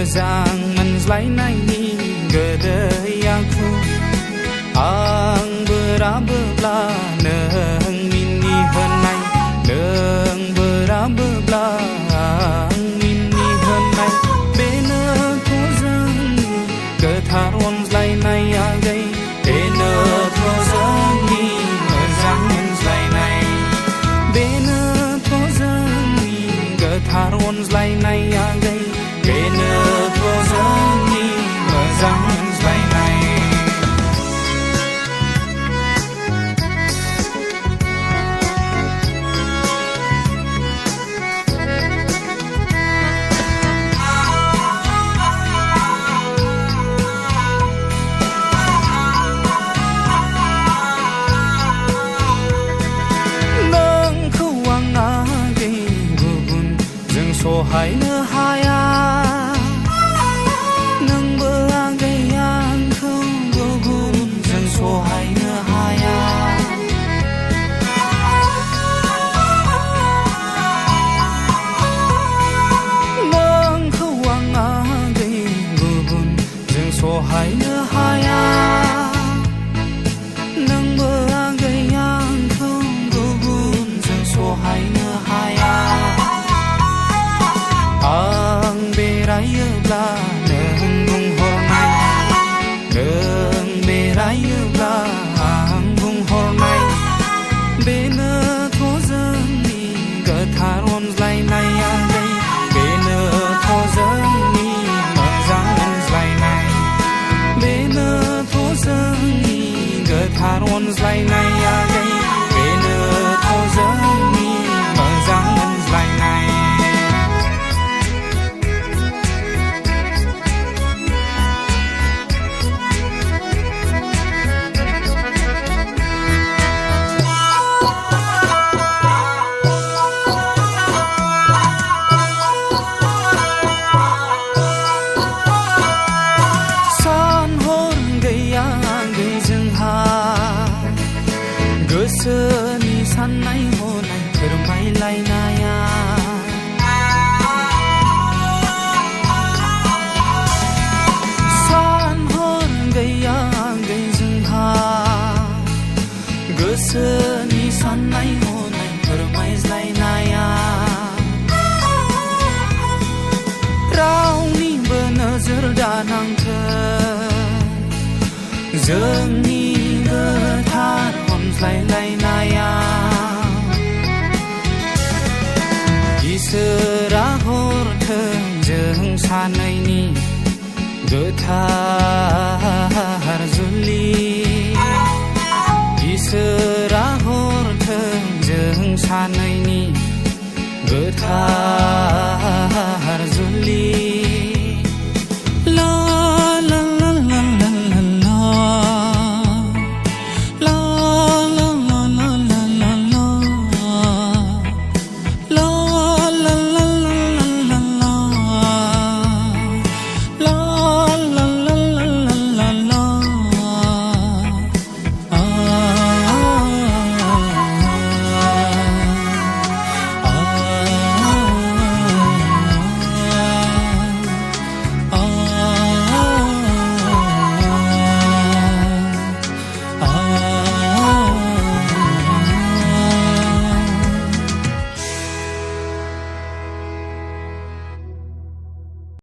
मोजां मोनज्लायनायनि गोदै आखु आंबो राबोब्ला नों मिनिहोनाय नोंबो राबोब्ला आं मिनिहोनाय बेनोथ' जोंनि गोथार अनज्लायनाय आगै बेनोथ' जोंनि मोजां मोनज्लायनाय बेनोथ' जोंनि गोथार अनज्लायनाय आगै बेनोथ' जोंनि मोजां मोनज्लायनाय सहायनो हाया नोंबो आगै आंखौ गुबुनजों सहायनो हाया नोंखौ आं आगै गुबुनजों सहायनो हाया नोंबो आगै आंखौ गुबुनजों सहायनो हाया आं बेरायोब्ला नों बुंहरनाय नों बेरायोब्ला आं बुंहरनाय बेनोथ' जोंनि गोथार अनज्लायनाय आगै बेनोथ' जोंनि मोजां मोनज्लायनाय बेनोथ' जोंनि गोथार अनज्लायनाय आगै बेनोथ' जोंनि मोजां मोनज्लायनाय गोसोनि साननाय हनाय फोरमायलायनाया सान हर गैया आगै जोंहा गोसोनि साननाय हनाय फोरमायज्लायनाया रावनिबो नोजोर दानांथों जोंनि गोथार अनज्लायलायनाया इसोरा हरथों जों सानैनि गोथार जुलि इसोरा हरथों जों सानैनि गोथार